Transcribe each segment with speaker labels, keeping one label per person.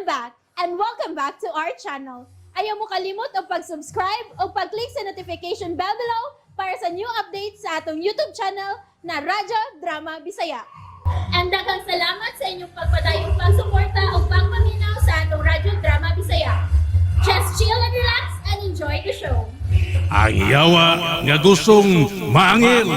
Speaker 1: back and welcome back to our channel. Ayaw mo kalimot o pag-subscribe o pag-click sa notification bell below para sa new updates sa atong YouTube channel na Radyo Drama Bisaya. And daghang salamat sa inyong pagpadayong pagsuporta o pagpaminaw sa atong Radyo Drama Bisaya. Just chill and relax and enjoy the show.
Speaker 2: Ang yawa nga gustong maangil.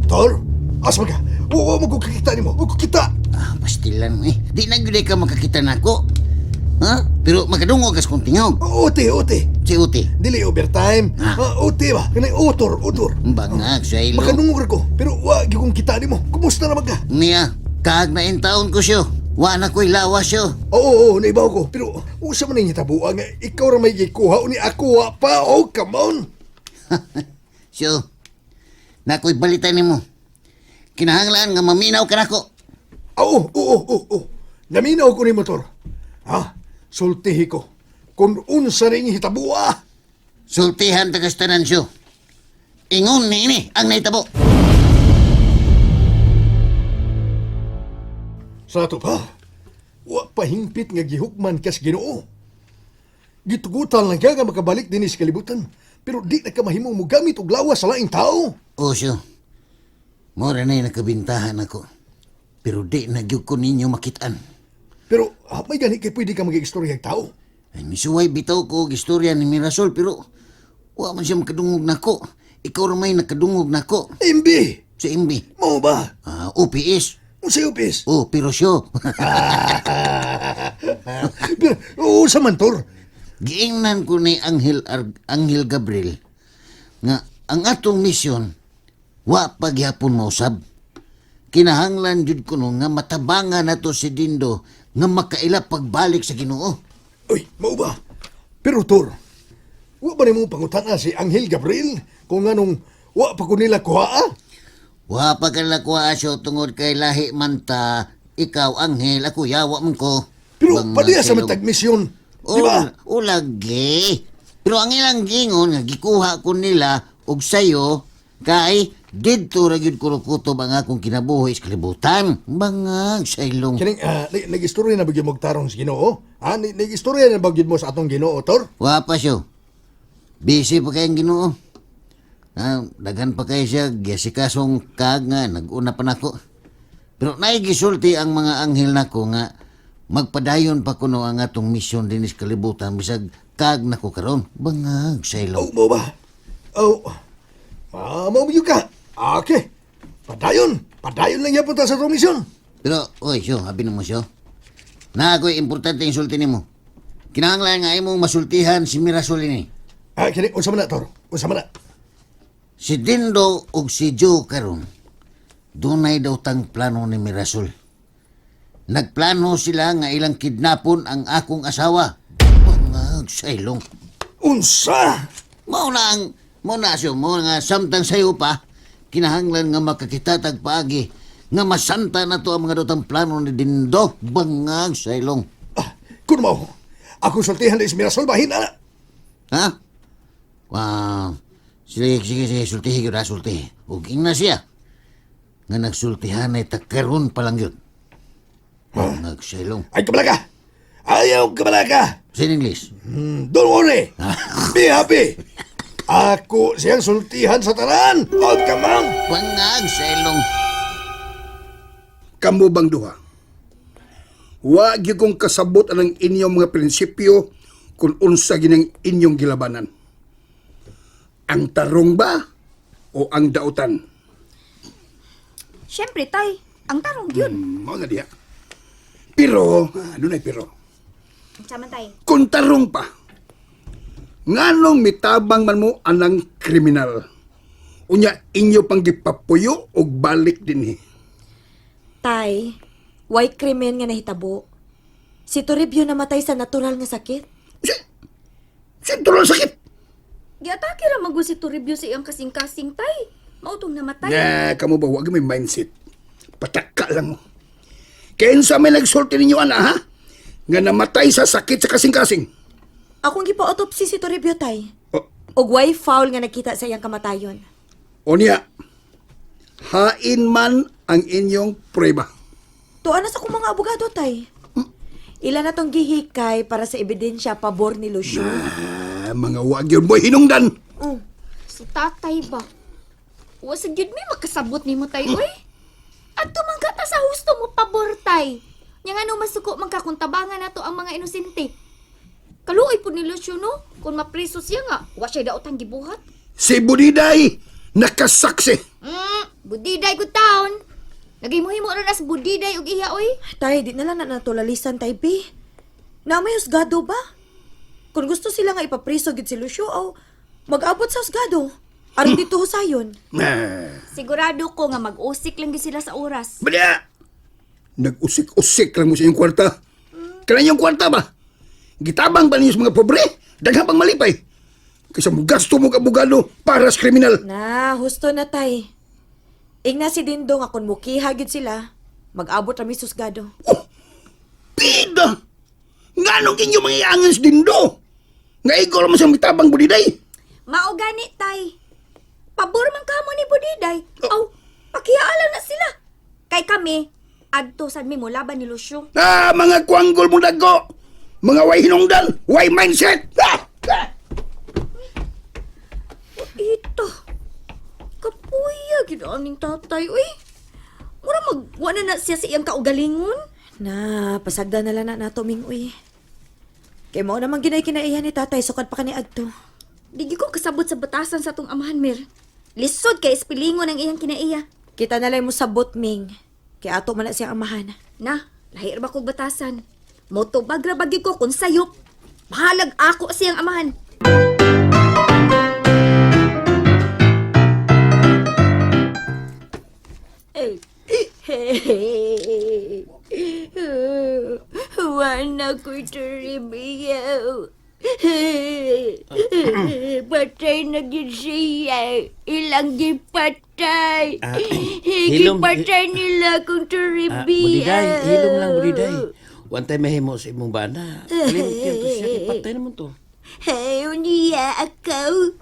Speaker 3: Tol, asa ka? Oo, magkukita ni mo. Magkukita.
Speaker 4: Pastilan mo eh. Di na gyud ka makakita nako. Ha? Pero makadungog kas kong tingog.
Speaker 3: Ote.
Speaker 4: Si Uti.
Speaker 3: Dili overtime. Ote ba? Kanay otor.
Speaker 4: Bangag sa ilo.
Speaker 3: Makanungor ko. Pero wag yung kita ni mo. Kumusta naman ka?
Speaker 4: Niya, kaag na taon ko siyo. Wa na ko'y lawas siyo.
Speaker 3: Oo, naibaw ko. Pero usa man yung tabuan nga ikaw ra may gikuha ni ako wa pa. Oh, come on.
Speaker 4: Siyo, na ko'y balita ni mo. Kinahanglan nga maminaw ka nako.
Speaker 3: Oo. Naminaw ko ni motor. Ha? Sultihi ko. Kung unsa rin hitabua.
Speaker 4: Sultihan tagas tanan siyo. Ingon ni ini ang naitabo.
Speaker 3: Sa ato pa, wa pahingpit nga gihukman kas Ginoo. Gitugutan lang kaya nga makabalik din sa kalibutan. Pero di na ka mahimong mo gamit og lawas sa laing tao.
Speaker 4: O siyo, mora na'y nakabintahan ako. Pero di na gyud ko ninyo makitaan.
Speaker 3: Pero may gani kay pwede ka mag-istorya tao.
Speaker 4: Ay, misuway bitaw ko og istorya ni Mirasol pero wa man siya makadungog nako. Ikaw ra may nakadungog nako.
Speaker 3: Imbi!
Speaker 4: Sa imbi.
Speaker 3: Mo ba?
Speaker 4: UPS.
Speaker 3: Unsay upis?
Speaker 4: Oh, pero siyo.
Speaker 3: Pero, sa mantor.
Speaker 4: Giingnan ko ni Anghel Gabriel nga ang atong misyon wa pagyapon mausab. Kinahanglan jud kuno nga matabangan nato si Dindo nga makaila pagbalik sa Ginoo.
Speaker 3: Uy, mo ba? Pero Tor, wa ba nimo pangutana si Anghel Gabriel kung anong wa pa ko nila kuha?
Speaker 4: Wa pa ka nakuha siyo tungod kay lahi man ta. Ikaw, Anghel, ako yawa man ko.
Speaker 3: Pero
Speaker 4: Mga
Speaker 3: padiya sa
Speaker 4: silog.
Speaker 3: matag misyon. Di ba?
Speaker 4: Ulagi. Pero ang ilang gingon nga gikuha ko nila og sayo kay didto ra gyud ko kutob ang akong kinabuhi sa kalibutan. Bangag sa ilong.
Speaker 3: Kining, nag-istorya na bagyo magtarong sa Ginoo? Nag-istorya na bagyo mo sa atong Ginoo, Tor?
Speaker 4: Wa pa siyo. Busy pa kayong Ginoo. Daghan pa kayo siya, giasikasong kag nga, nag-una pa nako. Pero naigisulti ang mga anghel nako nga magpadayon pa kuno ang atong misyon din sa kalibutan bisag kag nako karon. Bangag sa ilong.
Speaker 3: Mo ba? Maumiyo ka. Okay. Padayon lang yan punta sa atong misyon.
Speaker 4: Pero, oy, siyo, habi mo siyo. Na ako'y importante yung sulti ni mo. Kinahanglan nga imong masultihan si Mirasol ini.
Speaker 3: Kini, unsa man na, Tor? Unsa man na?
Speaker 4: Si Dindo ug si Joe karon. Dunay daw tang plano ni Mirasol. Nagplano sila nga ilang kidnapon ang akong asawa. Bangag sa ilong.
Speaker 3: Unsa?
Speaker 4: Mao na siyo, mo nga samtang sayo pa, kinahanglan nga makakita tagpaagi nga masanta na to ang mga dotang plano ni Dindo. Bangag sa ilong.
Speaker 3: Kung mo, ako sultihan na Mirasol, bahin na.
Speaker 4: Ha? Wow. Sige, sultihi ko na, sultihi. Uging na siya. Nga nagsultihan ay takaroon pa lang yun. Nagsilong.
Speaker 3: Ay, kabalaga! Ayaw kabalaga!
Speaker 4: Sa English.
Speaker 3: Don't worry! Be happy! Ako siyang sultihan sa tanan! Oh, come on!
Speaker 4: Pangagsilong.
Speaker 5: Kamu bang duha? Wa gyud kong kasabot ang inyong mga prinsipyo kung unsa ginang inyong gilabanan. Ang tarong ba o ang dautan?
Speaker 6: Siyempre, tay. Ang tarong yun.
Speaker 5: Mga nga diya. Pero, dunay pero.
Speaker 6: Saman, tay.
Speaker 5: Kung tarong pa, nganong mitabang man mo anang kriminal? Unya inyo pang gipapuyo o balik din
Speaker 7: Tay, way krimen nga nahitabo. Si Toribio namatay sa natural nga sakit.
Speaker 5: Si tulong sakit.
Speaker 6: Giatake ra magu si Toribio sa iyang kasing-kasing, tay. Mautong namatay.
Speaker 5: Kamu ba, wag may mindset. Pataka lang mo. Kaya sa may nagsulti ninyo, ana, ha? Nga namatay sa sakit sa kasing-kasing.
Speaker 7: Akong gipa-autopsy si Toribio, tay.
Speaker 5: O,
Speaker 7: Og way foul nga nakita sa iyang kamatayon.
Speaker 5: o niya, hain man ang inyong prueba.
Speaker 7: Tuan na sa akong mga abogado, tay. Ilan na tong gihikay para sa ebidensya pabor ni Lucio.
Speaker 5: Mga wag yun mo hinungdan.
Speaker 7: Oh.
Speaker 6: Si tatay ba? Wa sa gyud may makasabot nimo tay oy. At tumangga ta sa husto mo pabor tay. Nya ngano masuko man ka kung tabangan nato ang mga inosente. Kaluoy po ni Lucio no, kung mapriso siya nga, wa siya daotang gibuhat.
Speaker 5: Si Budiday, nakasaksi.
Speaker 6: Budiday ko taon. Naghimuhimo ron as budiday og iya oy.
Speaker 7: Tay, di na lang na natulalisan, tay, B. Na may husgado ba? Kung gusto sila nga ipapriso gid si Lucio, o mag-abot sa husgado. Aron dito husayon.
Speaker 6: Sigurado ko nga mag-usik lang gid sila sa oras.
Speaker 5: Bada! Nag-usik-usik lang mo sa iyong kwarta. Kailan yung kwarta ba? Gitabang ba ninyo sa mga pobre? Daghang pang malipay. Kasi mo gasto mo kabugado para sa kriminal.
Speaker 7: Na, husto na, tay. Ingna si Dindong akong mukiha gid sila. Mag-abot rami sa husgado.
Speaker 5: Oh! Pida! Nganong kinyo mga iangan sa dindo? Nga ikaw naman sa mitabang Budiday.
Speaker 6: Mao gani tay. Pabor man kamo ni budiday. Aw, pakiyaalam na sila. Kay kami, adto sad mi mo laban ni Lucio.
Speaker 5: Mga kuanggol mo dago! Mga way hinungdan, way mindset!
Speaker 6: Ito. Kapuya gid aning tatay oy. Mura magwa na siya sa iyang kaugalingon.
Speaker 7: Na, pasagda na lang na nato, Ming, uy. Kaya mo naman kinaiyan ni tatay, sukad pa ka ni Adto.
Speaker 6: Digi ko kasabot sa batasan sa tong amahan mir. Lisod kay espilingon ang iyang kinaiya.
Speaker 7: Kita na lang mo sabot, Ming. Kaya ato man na siyang amahan.
Speaker 6: Na, lahir ba kog batasan? Motobag ra bagi ko kung sayop. Mahalag ako siyang amahan. Wana ko turibiyaw. Patay na gid siya. Ilang gipatay.
Speaker 8: hilom-
Speaker 6: Gipatay nila kung turibiyaw.
Speaker 8: Budiday, hilom lang Budiday. One time mahimo sa imong bana. Kalimot yan to siya. Ipatay naman to.
Speaker 6: Hey, uniya ako.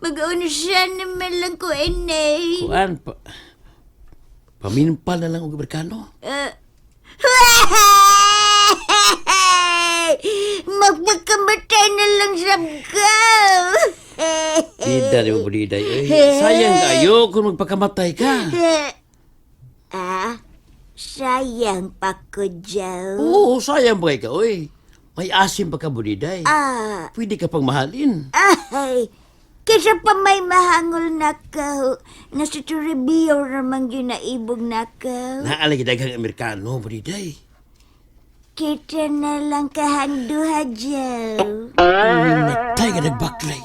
Speaker 6: Mag-una siya naman lang ko, enay.
Speaker 8: Kuan, paminumpal na lang og Amerikano.
Speaker 6: Magpagkamatay na lang sa ka.
Speaker 8: Ida ni mo Budiday. Sayang kayo kung magpakamatay ka.
Speaker 6: Sayang pa ko, Joe.
Speaker 8: Oo, sayang ba ka, oy. May asim pa ka Budiday. Pwede ka pang mahalin.
Speaker 6: Ay, kesa pa may mahangol na ka. Nasa Toribio naman ginaibog na ka.
Speaker 8: Naalagi daghang Amerikano, Budiday.
Speaker 6: Kita na lang kahanduha, Joe.
Speaker 8: Minatay ka nagbaklay.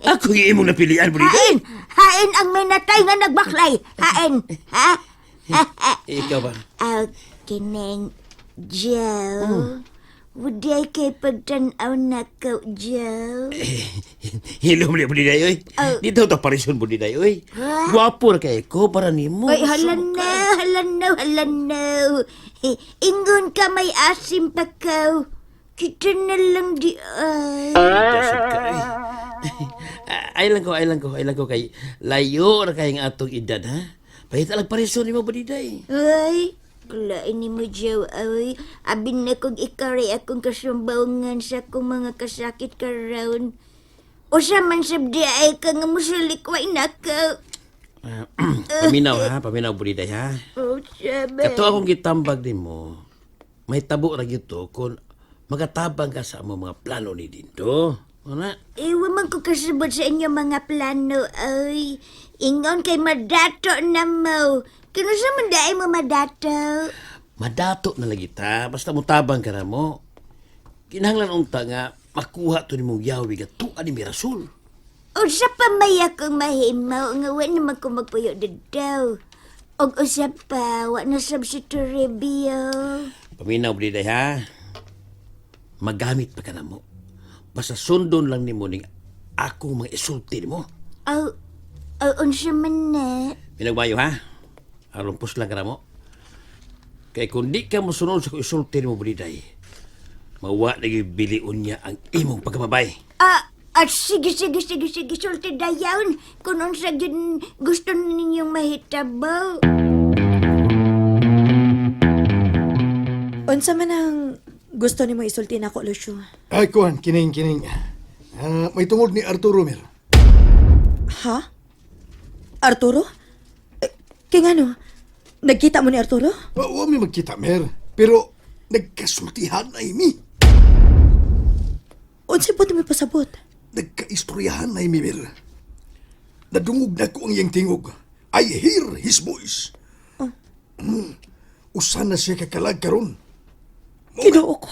Speaker 8: Ako yung imong napilian, Budiday.
Speaker 6: Hain ang minatay nga nagbaklay. Hain, ha?
Speaker 8: Ikaw ba?
Speaker 6: Kineng, Joe. Wuday kay pagtanaw na ka, Joe.
Speaker 8: Hilom ni Budiday, oy. Dito to parison Budiday, oy. Guwapo ra kay ko para nimo.
Speaker 6: Ay, halanaw. Ingon ka may asim pa ka. Kita na lang di ay.
Speaker 8: Dasod ka, oy. Ay lang ko kay layo ra kay nga atong edad, ha? Pahita lang parison nimo Budiday.
Speaker 6: Ay, kulain ni mo, Joe, ay. Abin na kong ikari akong kasumbaungan sa akong mga kasakit karoon. O sa man sabdi ay ka nga musalikway na ka.
Speaker 8: Paminaw Budiday, ha?
Speaker 6: O, sabi.
Speaker 8: Kato akong gitambag nimo. May tabo ra gyud kung magatabang ka sa among mga plano ni Dindo. Ana?
Speaker 6: Iwan man ko kasabot sa inyo mga plano, ay. Ingon kay madato na mo. Kano sa mandaay mo madato?
Speaker 8: Madato na lagi ta, basta mutabang ka na mo. Kinahanglan unta nga makuha to ni mong yawi nga tuan ni Mirasol.
Speaker 6: Usa pa may akong mahimaw nga wa naman ko magpuyo dadaw. Og usa pa, wa na sab si Toribio.
Speaker 8: Paminaw Budiday, ha? Magamit pa ka na mo. Basta sundon lang ni mo ning ako mga isulti ni mo.
Speaker 6: Unsa man na?
Speaker 8: Pinagmayo, ha? Arumpos lang ka na mo. Kaya kung di ka musunod sa isulti ni mo, Budiday, mawa na yung biliun niya ang imong pagkamabay.
Speaker 6: Sige, sulti dayon. Kung unsa gyud gusto ninyong mahitabo.
Speaker 7: Unsa man ang gusto nimo isulti nako, Lucio?
Speaker 3: Ay, kuhan, kining. May tungod ni Arturo, Mer.
Speaker 7: Ha? Arturo? Kaya nga no, nagkita mo ni Arturo?
Speaker 3: Wa mi magkita, Mer. Pero nagkasultihan na mi.
Speaker 7: Unsa po mi pasabot?
Speaker 3: Nagkaistoryahan na mi, Mer. Nadungog na ko ang iyang tingog. I hear his voice. Usa na siya kakalag karon.
Speaker 7: Ginoo ko.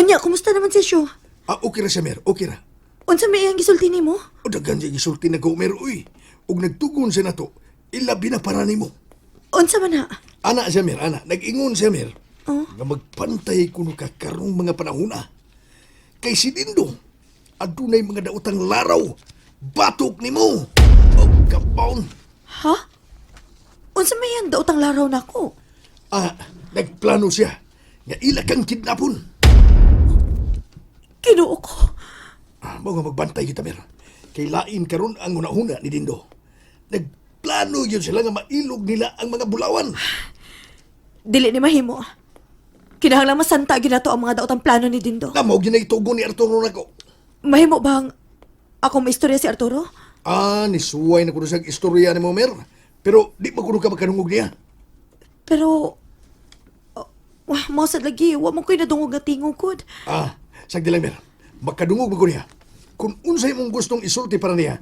Speaker 7: Unya, kumusta naman si Shu?
Speaker 3: Okay ra siya, Mer. Okay ra.
Speaker 7: Unsa may iyang gisulti nimo?
Speaker 3: O dagan siya gisulti na ko, Mer. Uy, ug nagtugon siya na to. Ilabi na para nimo.
Speaker 7: Unsa man na?
Speaker 3: Ana siya, Mer. Ana. Nag-ingon siya, Mer.
Speaker 7: Oh.
Speaker 3: Nga magpantay kuno ka karong mga panahuna. Kay si Dindo, adunay mga daotang laraw. Batok nimo. O kapaon.
Speaker 7: Ha? Unsa may iyang daotang laraw nako?
Speaker 3: Nagplano siya. Nga ila kang kidnapon.
Speaker 7: Ginoo ko.
Speaker 3: Mao nga magbantay kita, Mer. Kay lain karon ang una-una ni Dindo. Nagplano yun sila nga mailog nila ang mga bulawan.
Speaker 7: Dili ni mahimo. Kinahanglan masanta ginato ang mga daotang plano ni Dindo.
Speaker 3: Namaw yun na itugon ni Arturo nako.
Speaker 7: Mahimo bang ako maistorya si Arturo?
Speaker 3: Nisuway na kuno sa istorya ni mo, Mer. Pero di ba kuno ka magkanungog niya?
Speaker 7: Pero mo sad lagi, wa mo koy nadungog nga tingog kod.
Speaker 3: Sagdi lang, Mer. Makadungog ba ko niya? Kung unsay mong gustong isulti para niya,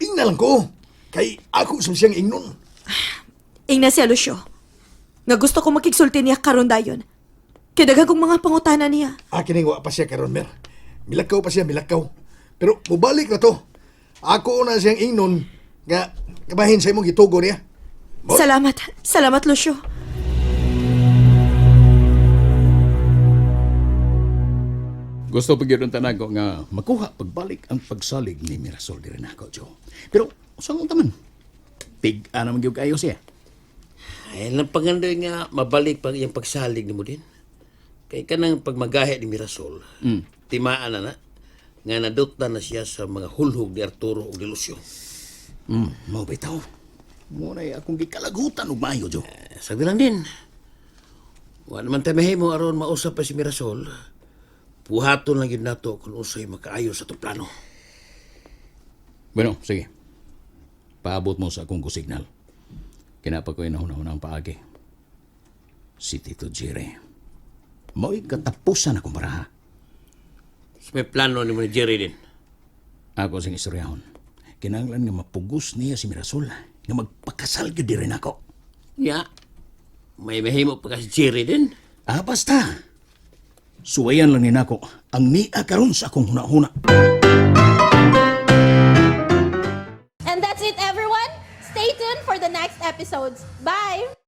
Speaker 3: ingna lang ko. Kay ako sa siyang ingnon.
Speaker 7: Ingna siya, Lucio. Nga gusto ko makigsulti niya karon dayon. Kaya daghang kong mga pangutana niya.
Speaker 3: Kining wa pa siya karon, Mer. Milakaw pa siya, milakaw. Pero mubalik na to. Ako na siyang ingnon nga kabahin sa imong gitugo niya. Mo?
Speaker 7: Salamat. Salamat, Lucio.
Speaker 9: Gusto pa gyud tanago nga makuha pagbalik ang pagsalig ni Mirasol diri nako, Joe. Pero saan taman? Pig ana man gyud kayo siya.
Speaker 8: Ay, lang pagandoy nga mabalik pag yung pagsalig ni mo din. Kay kanang pagmagahe ni Mirasol, timaan na nga nadutna na siya sa mga hulhog ni Arturo ug ni Lucio.
Speaker 9: Mao bitaw. Muna akong gikalagutan og maayo, Joe.
Speaker 8: Sagdi lang din. Wa naman tayo mahimo aron mausap pa si Mirasol. Buhaton lang yun nato kung usay makaayo sa itong plano.
Speaker 9: Bueno, sige. Paabot mo sa akong signal. Kinapa ko inahuna-hunang paagi. Si Tito Jerry. Mao'y katapusan akong baraha.
Speaker 8: So, may plano ni mo ni Jerry din.
Speaker 9: Ako sing istoryahon. Kinanglan nga mapugos niya si Mirasol nga magpakasal gyud diri nako.
Speaker 8: Ya, may mahimo pa kasi Jerry din.
Speaker 9: Basta. Suwayan lang ni nako ang niya karon sa akong huna-huna.
Speaker 1: And that's it, everyone. Stay tuned for the next episodes. Bye!